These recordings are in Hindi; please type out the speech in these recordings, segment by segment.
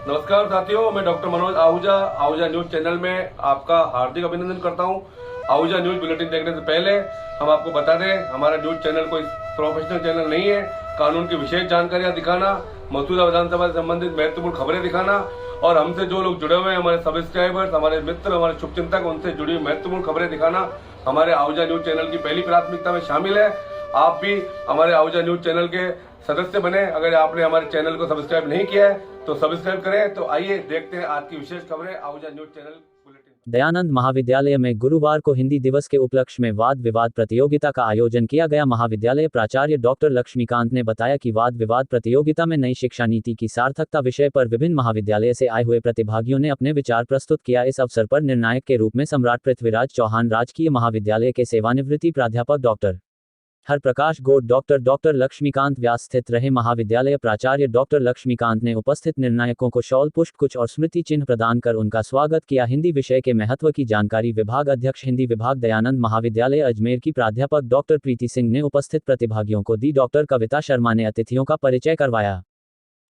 नमस्कार साथियों, मैं doctor Manoj Ahuja Ahuja news channel में आपका हार्दिक अभिनंदन करता हूं। आहूजा न्यूज बुलेटिन देखने से पहले हम आपको बता दें, हमारा न्यूज चैनल कोई प्रोफेशनल चैनल नहीं है। कानून की विशेष जानकारियां दिखाना, मौजूदा विधानसभा से संबंधित महत्वपूर्ण खबरें दिखाना और हमसे जो लोग जुड़े हुए हैं, हमारे सब्सक्राइबर्स, हमारे मित्र, हमारे शुभचिंतक, उनसे जुड़ी हुई महत्वपूर्ण खबरें दिखाना हमारे आहूजा न्यूज चैनल की पहली प्राथमिकता में शामिल है। आप भी हमारे आहूजा न्यूज चैनल के सदस्य बने। अगर आपने हमारे चैनल को सब्सक्राइब नहीं किया है तो सब्सक्राइब करें। तो आइए देखते हैं आज की विशेष खबरें Ahuja news channel bulletin. Dayanand महाविद्यालय में गुरुवार को हिंदी दिवस के उपलक्ष्य में वाद विवाद प्रतियोगिता का आयोजन किया गया। महाविद्यालय प्राचार्य डॉक्टर लक्ष्मीकांत ने बताया कि वाद विवाद प्रतियोगिता में नई शिक्षा नीति की सार्थकता विषय पर विभिन्न महाविद्यालय से आए हुए प्रतिभागियों ने अपने विचार प्रस्तुत किया। इस अवसर पर निर्णायक के रूप में सम्राट पृथ्वीराज चौहान राजकीय महाविद्यालय के सेवानिवृत्ति प्राध्यापक डॉक्टर हरप्रकाश गौड़, डॉक्टर लक्ष्मीकांत व्यास स्थित रहे। महाविद्यालय प्राचार्य डॉक्टर लक्ष्मीकांत ने उपस्थित निर्णायकों को शॉल, पुष्प गुच्छ और स्मृति चिन्ह प्रदान कर उनका स्वागत किया। हिंदी विषय के महत्व की जानकारी विभाग अध्यक्ष हिंदी विभाग दयानंद महाविद्यालय अजमेर की प्राध्यापक डॉक्टर प्रीति सिंह ने उपस्थित प्रतिभागियों को दी। डॉक्टर कविता शर्मा ने अतिथियों का परिचय करवाया।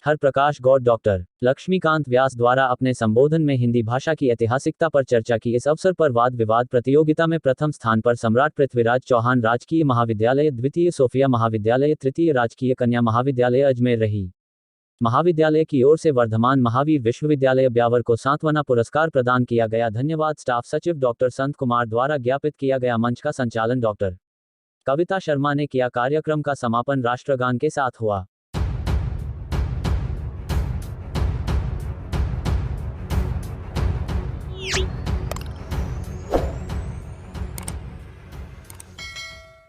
हरप्रकाश गौड़ डॉक्टर लक्ष्मीकांत व्यास द्वारा अपने संबोधन में हिंदी भाषा की ऐतिहासिकता पर चर्चा की। इस अवसर पर वाद विवाद प्रतियोगिता में प्रथम स्थान पर सम्राट पृथ्वीराज चौहान राजकीय महाविद्यालय, द्वितीय सोफिया महाविद्यालय, तृतीय राजकीय कन्या महाविद्यालय अजमेर रही। महाविद्यालय की ओर से वर्धमान महावीर विश्वविद्यालय ब्यावर को सांत्वना पुरस्कार प्रदान किया गया। धन्यवाद। स्टाफ सचिव डॉक्टर संत कुमार द्वारा ज्ञापित किया गया। मंच का संचालन डॉक्टर कविता शर्मा ने किया। कार्यक्रम का समापन राष्ट्रगान के साथ हुआ।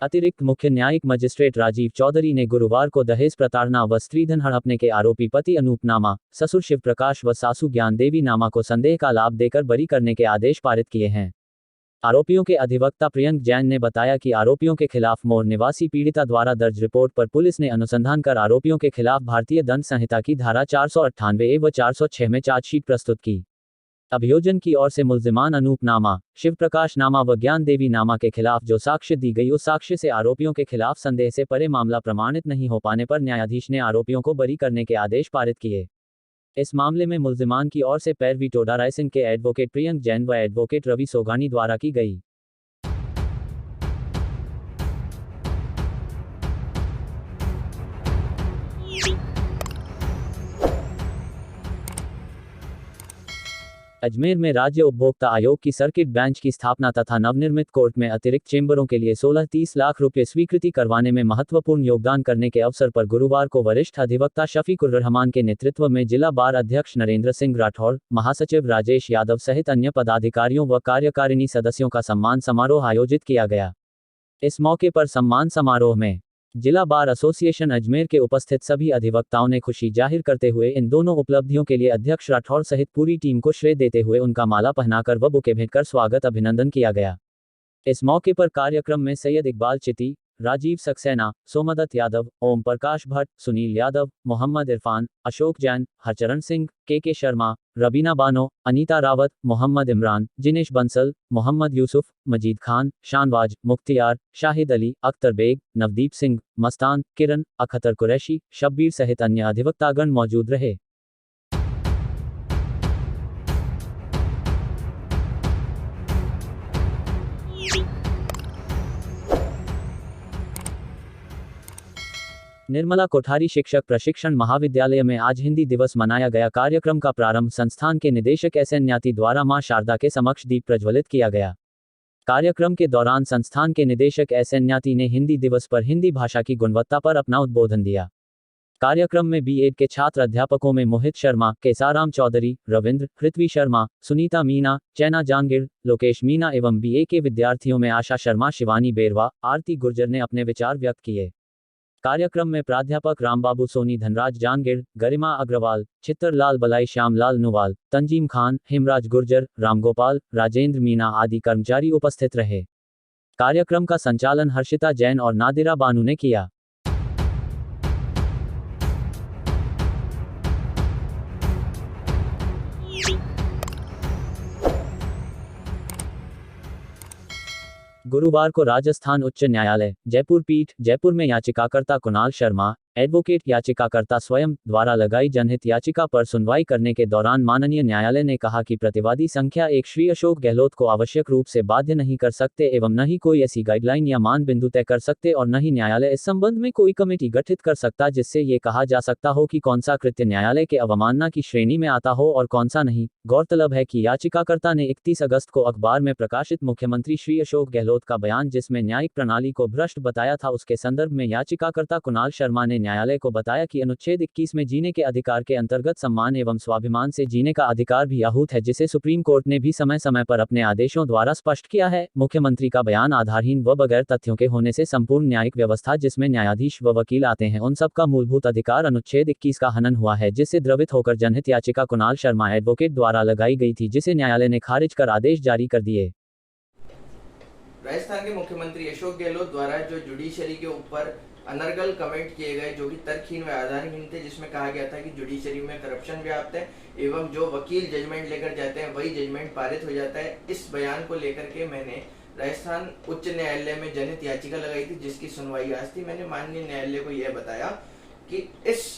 अतिरिक्त मुख्य न्यायिक मजिस्ट्रेट राजीव चौधरी ने गुरुवार को दहेज प्रताड़ना व स्त्रीधन हड़पने के आरोपी पति अनूप नामा, ससुर शिव प्रकाश व सासू ज्ञान देवी नामा को संदेह का लाभ देकर बरी करने के आदेश पारित किए हैं। आरोपियों के अधिवक्ता प्रियंक जैन ने बताया कि आरोपियों के खिलाफ मोर निवासी पीड़िता द्वारा दर्ज रिपोर्ट पर पुलिस ने अनुसंधान कर आरोपियों के खिलाफ भारतीय दंड संहिता की धारा 498 व 406 में चार्जशीट प्रस्तुत की। अभियोजन की ओर से मुल्जिमान अनूप नामा, शिव प्रकाश नामा व ज्ञान देवी नामा के खिलाफ जो साक्ष्य दी गई, उस साक्ष्य से आरोपियों के खिलाफ संदेह से परे मामला प्रमाणित नहीं हो पाने पर न्यायाधीश ने आरोपियों को बरी करने के आदेश पारित किए। इस मामले में मुल्जिमान की ओर से पैरवी टोडा रायसिंह के एडवोकेट प्रियंक जैन व एडवोकेट रवि सोगानी द्वारा की गई। अजमेर में राज्य उपभोक्ता आयोग की सर्किट बेंच की स्थापना तथा नवनिर्मित कोर्ट में अतिरिक्त चेंबरों के लिए 16-30 लाख रुपये स्वीकृति करवाने में महत्वपूर्ण योगदान करने के अवसर पर गुरुवार को वरिष्ठ अधिवक्ता शफीकुर रहमान के नेतृत्व में जिला बार अध्यक्ष नरेंद्र सिंह राठौड़, महासचिव राजेश यादव सहित अन्य पदाधिकारियों व कार्यकारिणी सदस्यों का सम्मान समारोह आयोजित किया गया। इस मौके पर सम्मान समारोह में जिला बार एसोसिएशन अजमेर के उपस्थित सभी अधिवक्ताओं ने खुशी जाहिर करते हुए इन दोनों उपलब्धियों के लिए अध्यक्ष राठौड़ सहित पूरी टीम को श्रेय देते हुए उनका माला पहनाकर व बुके भेंट कर स्वागत अभिनंदन किया गया। इस मौके पर कार्यक्रम में सैयद इकबाल चिती, राजीव सक्सेना, सोमदत्त यादव, ओम प्रकाश भट्ट, सुनील यादव, मोहम्मद इरफान, अशोक जैन, हरचरण सिंह, के शर्मा, रबीना बानो, अनीता रावत, मोहम्मद इमरान, जिनेश बंसल, मोहम्मद यूसुफ, मजीद खान, शानवाज, मुख्तियार, शाहिद अली, अख्तर बेग, नवदीप सिंह, मस्तान, किरण, अखतर कुरैशी, शब्बीर सहित अन्य अधिवक्तागण मौजूद रहे। निर्मला कोठारी शिक्षक प्रशिक्षण महाविद्यालय में आज हिंदी दिवस मनाया गया। कार्यक्रम का प्रारंभ संस्थान के निदेशक एसएन न्याती द्वारा मां शारदा के समक्ष दीप प्रज्वलित किया गया। कार्यक्रम के दौरान संस्थान के निदेशक एसएन न्याती ने हिंदी दिवस पर हिंदी भाषा की गुणवत्ता पर अपना उद्बोधन दिया। कार्यक्रम में बीएड के छात्र अध्यापकों में मोहित शर्मा, केसाराम चौधरी, रविंद्र, पृथ्वी शर्मा, सुनीता मीना, चैना जांगिड़, लोकेश मीना एवं बीए के विद्यार्थियों में आशा शर्मा, शिवानी बेरवा, आरती गुर्जर ने अपने विचार व्यक्त किए। कार्यक्रम में प्राध्यापक रामबाबू सोनी, धनराज जांगिड़, गरिमा अग्रवाल, चित्तरलाल बलाई, श्यामलाल नुवाल, तंजीम खान, हेमराज गुर्जर, रामगोपाल, राजेंद्र मीना आदि कर्मचारी उपस्थित रहे। कार्यक्रम का संचालन हर्षिता जैन और नादिरा बानू ने किया। गुरुवार को राजस्थान उच्च न्यायालय जयपुर पीठ जयपुर में याचिकाकर्ता कुणाल शर्मा, एडवोकेट याचिकाकर्ता स्वयं द्वारा लगाई जनहित याचिका पर सुनवाई करने के दौरान माननीय न्यायालय ने कहा कि प्रतिवादी संख्या 1 श्री अशोक गहलोत को आवश्यक रूप से बाध्य नहीं कर सकते एवं न ही कोई ऐसी गाइडलाइन या मान बिंदु तय कर सकते और न ही न्यायालय इस संबंध में कोई कमेटी गठित कर सकता जिससे ये कहा जा सकता हो कि कौन सा कृत्य न्यायालय के अवमानना की श्रेणी में आता हो और कौन सा नहीं। गौरतलब है कि याचिकाकर्ता ने 31 अगस्त को अखबार में प्रकाशित मुख्यमंत्री श्री अशोक गहलोत का बयान जिसमें न्यायिक प्रणाली को भ्रष्ट बताया था उसके संदर्भ में याचिकाकर्ता कुणाल शर्मा ने न्यायालय को बताया कि अनुच्छेद 21 में जीने के अधिकार के अंतर्गत सम्मान एवं स्वाभिमान से जीने का अधिकार भी आहूत है जिसे सुप्रीम कोर्ट ने भी समय समय पर अपने आदेशों द्वारा स्पष्ट किया है। मुख्यमंत्री का बयान आधारहीन व बगैर तथ्यों के होने से संपूर्ण न्यायिक व्यवस्था जिसमें न्यायाधीश व वकील आते हैं उन सब का मूलभूत अधिकार अनुच्छेद 21 का हनन हुआ है जिससे द्रवित होकर जनहित याचिका कुणाल शर्मा एडवोकेट द्वारा लगाई गई थी जिसे न्यायालय ने खारिज कर आदेश जारी कर दिए। राजस्थान के मुख्यमंत्री अशोक गहलोत द्वारा जो जुडिशरी के ऊपर अनर्गल कमेंट किए गए जो कि तर्कहीन व आधारहीन थे जिसमें कहा गया था कि जुडिशरी में करप्शन व्याप्त है एवं जो वकील जजमेंट लेकर जाते हैं वही जजमेंट पारित हो जाता है, इस बयान को लेकर के मैंने राजस्थान उच्च न्यायालय में जनहित याचिका लगाई थी जिसकी सुनवाई आज थी। मैंने माननीय न्यायालय को यह बताया कि इस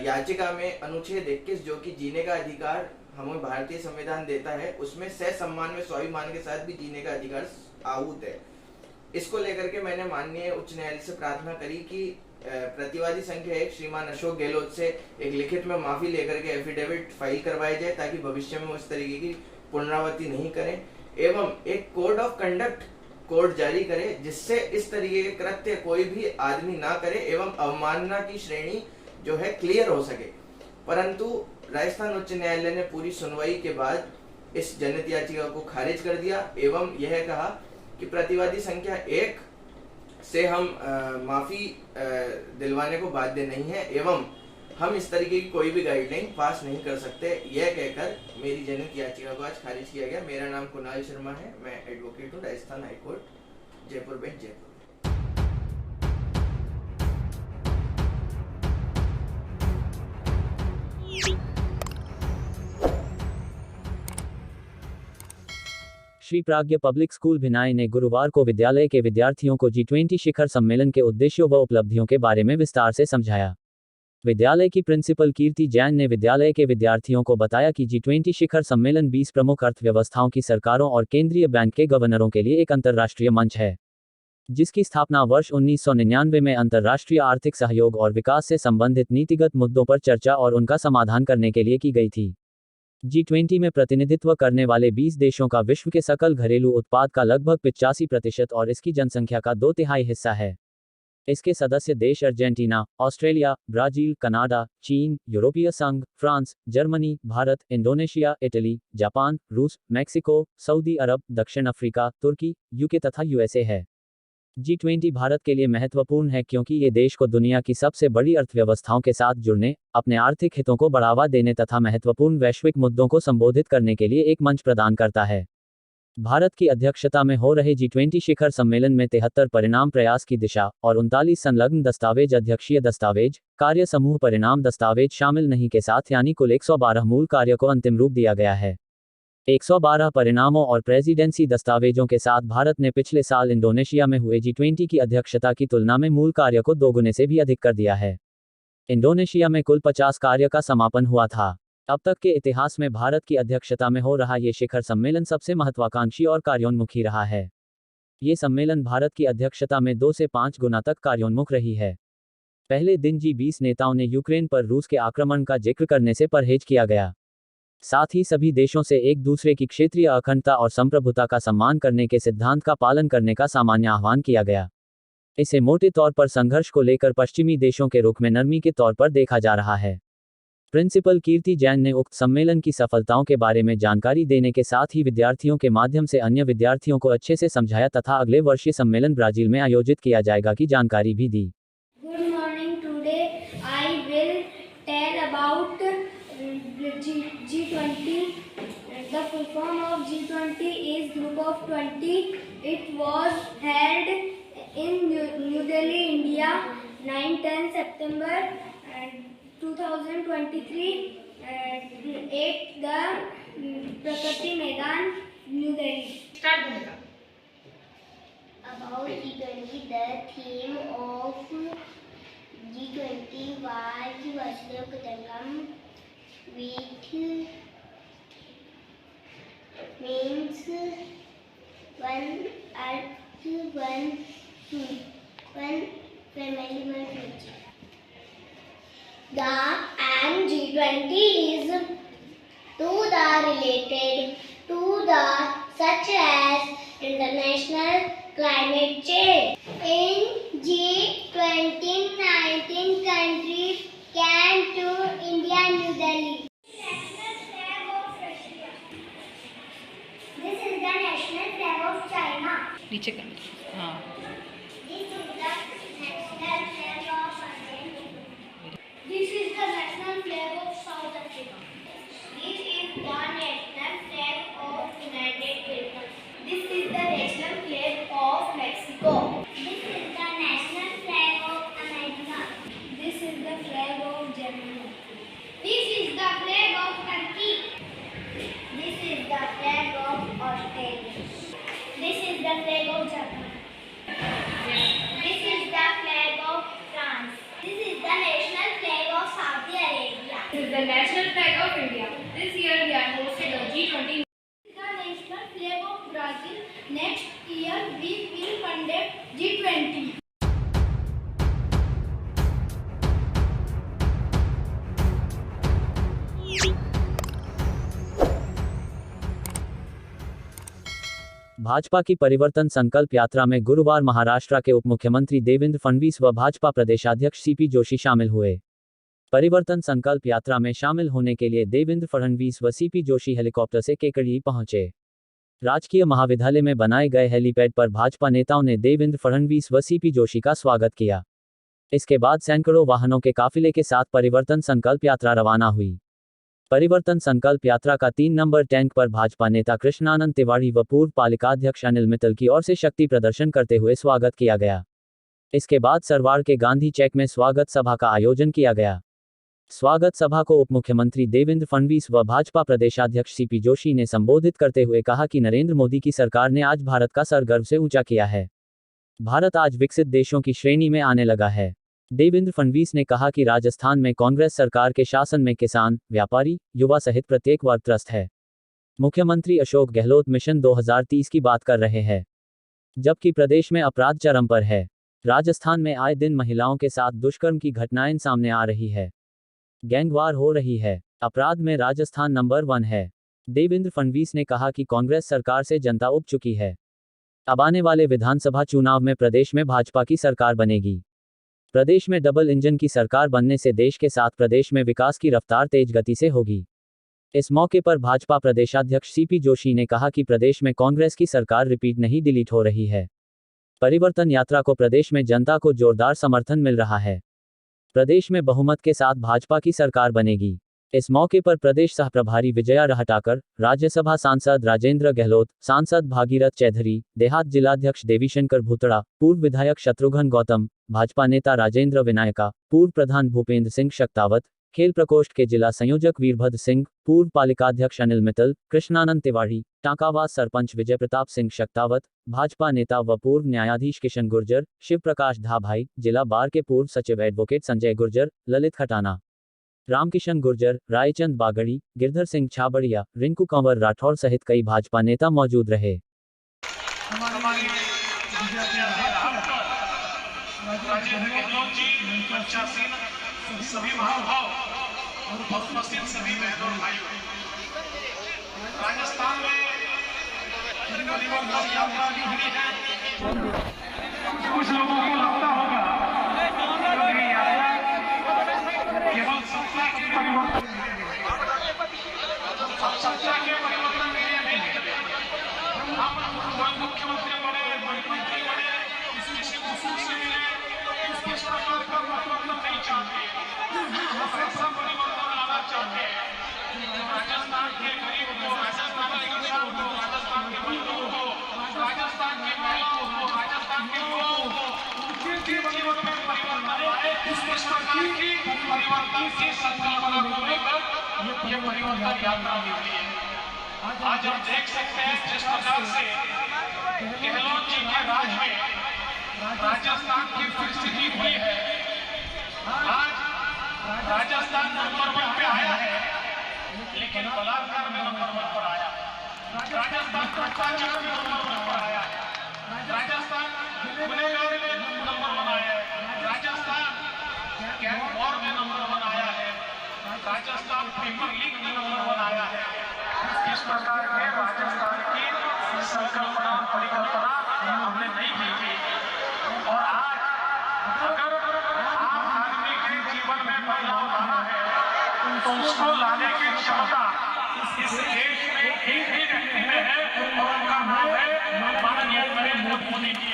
याचिका में अनुच्छेद 21 जो कि जीने का अधिकार हमें भारतीय संविधान देता है उसमें सहसम्मान में स्वाभिमान के साथ भी जीने का अधिकार आहूत है। इसको लेकर के मैंने माननीय उच्च न्यायालय से प्रार्थना करी कि प्रतिवादी संख्या 1 श्रीमान अशोक गहलोत से एक लिखित में माफी लेकर के एफिडेविट फाइल करवाया जाए ताकि भविष्य में उस तरीके की पुनरावृत्ति नहीं करें एवं एक कोड ऑफ कंडक्ट कोड जारी करे जिससे इस तरीके के कृत्य कोई भी आदमी ना करे एवं अवमानना की श्रेणी जो है क्लियर हो सके। परंतु राजस्थान उच्च न्यायालय ने पूरी सुनवाई के बाद इस जनहित याचिका को खारिज कर दिया एवं यह कहा कि प्रतिवादी संख्या 1 से हम माफी दिलवाने को बाध्य नहीं है एवं हम इस तरीके की कोई भी गाइडलाइन पास नहीं कर सकते। यह कहकर मेरी जनहित याचिका को आज खारिज किया गया। मेरा नाम कुणाल शर्मा है, मैं एडवोकेट हूँ, राजस्थान हाईकोर्ट जयपुर बेंच जयपुर। श्री प्राज्ञ पब्लिक स्कूल भिनाई ने गुरुवार को विद्यालय के विद्यार्थियों को G20 शिखर सम्मेलन के उद्देश्यों व उपलब्धियों के बारे में विस्तार से समझाया। विद्यालय की प्रिंसिपल कीर्ति जैन ने विद्यालय के विद्यार्थियों को बताया कि G20 शिखर सम्मेलन 20 प्रमुख अर्थव्यवस्थाओं की सरकारों और केंद्रीय बैंक के गवर्नरों के लिए एक अंतर्राष्ट्रीय मंच है जिसकी स्थापना वर्ष 1999 में अंतर्राष्ट्रीय आर्थिक सहयोग और विकास से संबंधित नीतिगत मुद्दों पर चर्चा और उनका समाधान करने के लिए की गई थी। G20 में प्रतिनिधित्व करने वाले 20 देशों का विश्व के सकल घरेलू उत्पाद का लगभग 85% और इसकी जनसंख्या का 2/3 हिस्सा है। इसके सदस्य देश अर्जेंटीना, ऑस्ट्रेलिया, ब्राजील, कनाडा, चीन, यूरोपीय संघ, France, Germany, Bharat, Indonesia, Italy, Japan, रूस, मैक्सिको, सऊदी अरब, दक्षिण अफ्रीका, तुर्की, यूके तथा यूएसए है। G20 भारत के लिए महत्वपूर्ण है क्योंकि ये देश को दुनिया की सबसे बड़ी अर्थव्यवस्थाओं के साथ जुड़ने, अपने आर्थिक हितों को बढ़ावा देने तथा महत्वपूर्ण वैश्विक मुद्दों को संबोधित करने के लिए एक मंच प्रदान करता है। भारत की अध्यक्षता में हो रहे G20 शिखर सम्मेलन में 73 परिणाम प्रयास की दिशा और 39 संलग्न दस्तावेज अध्यक्षीय दस्तावेज, कार्य समूह परिणाम दस्तावेज शामिल नहीं के साथ यानी कुल 112 मूल कार्य को अंतिम रूप दिया गया है। 112 परिणामों और प्रेसिडेंसी दस्तावेजों के साथ भारत ने पिछले साल इंडोनेशिया में हुए G20 की अध्यक्षता की तुलना में मूल कार्य को 2 गुने से भी अधिक कर दिया है। इंडोनेशिया में कुल 50 कार्य का समापन हुआ था। अब तक के इतिहास में भारत की अध्यक्षता में हो रहा ये शिखर सम्मेलन सबसे महत्वाकांक्षी और कार्योन्मुखी रहा है। ये सम्मेलन भारत की अध्यक्षता में 2 से 5 गुना तक कार्योन्मुख रही है। पहले दिन G20 नेताओं ने यूक्रेन पर रूस के आक्रमण का जिक्र करने से परहेज किया गया। साथ ही सभी देशों से एक दूसरे की क्षेत्रीय अखंडता और संप्रभुता का सम्मान करने के सिद्धांत का पालन करने का सामान्य आह्वान किया गया। इसे मोटे तौर पर संघर्ष को लेकर पश्चिमी देशों के रुख में नरमी के तौर पर देखा जा रहा है। प्रिंसिपल कीर्ति जैन ने उक्त सम्मेलन की सफलताओं के बारे में जानकारी देने के साथ ही विद्यार्थियों के माध्यम से अन्य विद्यार्थियों को अच्छे से समझाया तथा अगले वर्ष ये सम्मेलन ब्राजील में आयोजित किया जाएगा की जानकारी भी दी। Good morning. Today I will tell about G20. The full form of G20 is Group of 20. It was held in New Delhi, India, 9-10 September 2023 at the Prakati Maidan, New Delhi. Start Bhumika. About G20, the theme of G20 means one earth, one food, one family, one future. The G20 is to the related to the such as international climate change. In G20, 19 countries came to India, New Delhi. National flag of Russia. This is the national flag of China. नीचे कर हाँ This is the national flag of Argentina. This is the national flag of South Africa. This is the national flag of United Kingdom. This is the national flag of Mexico. This is the national flag of America. This is the flag of Germany. This is the flag of Turkey. This is the flag of Australia. This is the flag of Japan. This is the flag of France. This is the national flag of Saudi Arabia. This is the national flag of India. This year we are hosted the G20. This is the national flag of Brazil. Next year we will conduct G20. Bhajpa की परिवर्तन संकल्प यात्रा में गुरुवार महाराष्ट्र के उप मुख्यमंत्री देवेंद्र फडणवीस व भाजपा प्रदेशाध्यक्ष सीपी जोशी शामिल हुए। परिवर्तन संकल्प यात्रा में शामिल होने के लिए देवेंद्र फडणवीस व सीपी जोशी हेलीकॉप्टर से केकड़ी पहुंचे। राजकीय महाविद्यालय में बनाए गए हेलीपैड पर भाजपा नेताओं ने देवेंद्र फडणवीस व सीपी जोशी का स्वागत किया। इसके बाद सैकड़ों वाहनों के काफिले के साथ परिवर्तन संकल्प यात्रा रवाना हुई। परिवर्तन संकल्प यात्रा का 3 नंबर टैंक पर भाजपा नेता कृष्णानंद तिवारी व पूर्व पालिकाध्यक्ष अनिल मित्तल की ओर से शक्ति प्रदर्शन करते हुए स्वागत किया गया। इसके बाद सरवाड़ के गांधी चौक में स्वागत सभा का आयोजन किया गया। स्वागत सभा को उप मुख्यमंत्री देवेंद्र फडणवीस व भाजपा प्रदेशाध्यक्ष सीपी जोशी ने संबोधित करते हुए कहा कि नरेंद्र मोदी की सरकार ने आज भारत का सर गर्व से ऊंचा किया है। भारत आज विकसित देशों की श्रेणी में आने लगा है। देवेंद्र फडणवीस ने कहा कि राजस्थान में कांग्रेस सरकार के शासन में किसान, व्यापारी, युवा सहित प्रत्येक वर्ग त्रस्त है। मुख्यमंत्री अशोक गहलोत मिशन 2030 की बात कर रहे हैं, जबकि प्रदेश में अपराध चरम पर है। राजस्थान में आए दिन महिलाओं के साथ दुष्कर्म की घटनाएं सामने आ रही है, गैंगवार हो रही है। अपराध में राजस्थान नंबर 1 है। देवेंद्र फडणवीस ने कहा कि कांग्रेस सरकार से जनता उब चुकी है। अब आने वाले विधानसभा चुनाव में प्रदेश में भाजपा की सरकार बनेगी। प्रदेश में डबल इंजन की सरकार बनने से देश के साथ प्रदेश में विकास की रफ्तार तेज गति से होगी। इस मौके पर भाजपा प्रदेशाध्यक्ष सीपी जोशी ने कहा कि प्रदेश में कांग्रेस की सरकार रिपीट नहीं डिलीट हो रही है। परिवर्तन यात्रा को प्रदेश में जनता को जोरदार समर्थन मिल रहा है। प्रदेश में बहुमत के साथ भाजपा की सरकार बनेगी। इस मौके पर प्रदेश सह प्रभारी विजया रहटाकर, राज्यसभा सांसद राजेंद्र गहलोत, सांसद भागीरथ चौधरी, देहात जिलाध्यक्ष देवीशंकर भूतड़ा, पूर्व विधायक शत्रुघ्न गौतम, भाजपा नेता राजेंद्र विनायका, पूर्व प्रधान भूपेंद्र सिंह शक्तावत, खेल प्रकोष्ठ के जिला संयोजक वीरभद्र सिंह, पूर्व पालिकाध्यक्ष अनिल मित्तल, कृष्णानंद तिवारी, टांकावास सरपंच विजय प्रताप सिंह शक्तावत, भाजपा नेता व पूर्व न्यायाधीश किशन गुर्जर, शिव प्रकाश धाभाई, जिला बार के पूर्व सचिव एडवोकेट संजय गुर्जर, ललित खटाना, रामकिशन गुर्जर, रायचंद बागड़ी, गिरधर सिंह छाबड़िया, रिंकू कंवर राठौर सहित कई भाजपा नेता मौजूद रहे। सभी महानुभाव और उपस्थित सभी बहनों और भाइयों, राजस्थान में परिवर्तन यात्रा निकली है। कुछ लोगों को लगता होगा कि ये यात्रा केवल सत्ता के परिवर्तन के लिए नहीं है। हम मुख्यमंत्री बने, मंत्री बने, किसी उसूल से मिले, इस प्रकार का परिवर्तन नहीं चाहते। ऐसा परिवर्तन लाना चाहते हैं। राजस्थान के गरीब को, राजस्थान के किसान को, राजस्थान के मजदूर को, राजस्थान के महिलाओं को, राजस्थान के युवाओं को उनके जीवन में परिवर्तन आए। इस प्रकार की परिवर्तन की संकल्पना को लेकर ये परिवर्तन यात्रा निकली है। आज हम देख सकते हैं जिस प्रकार से गहलोत जी के राज में राजस्थान की परिस्थिति हुई है। आज राजस्थान नंबर 1 पे आया है, लेकिन बलात्कार में नंबर 1 पर आया। राजस्थान भ्रष्टाचार में नंबर 1 पर आया है, राजस्थान गुनहगारी में नंबर 1 आया है, राजस्थान गैंग वॉर में नंबर 1 आया है, राजस्थान पेपर लीक में नंबर 1 आया है। इस प्रकार के राजस्थान की संकल्पना परिकल्पना हमने नहीं की थी। और आज अगर आम आदमी के जीवन में बदलाव लाना है तो उसको लाने की क्षमता इस देश में एक ही व्यक्ति में है और उनका नाम है माननीय नरेंद्र मोदी जी।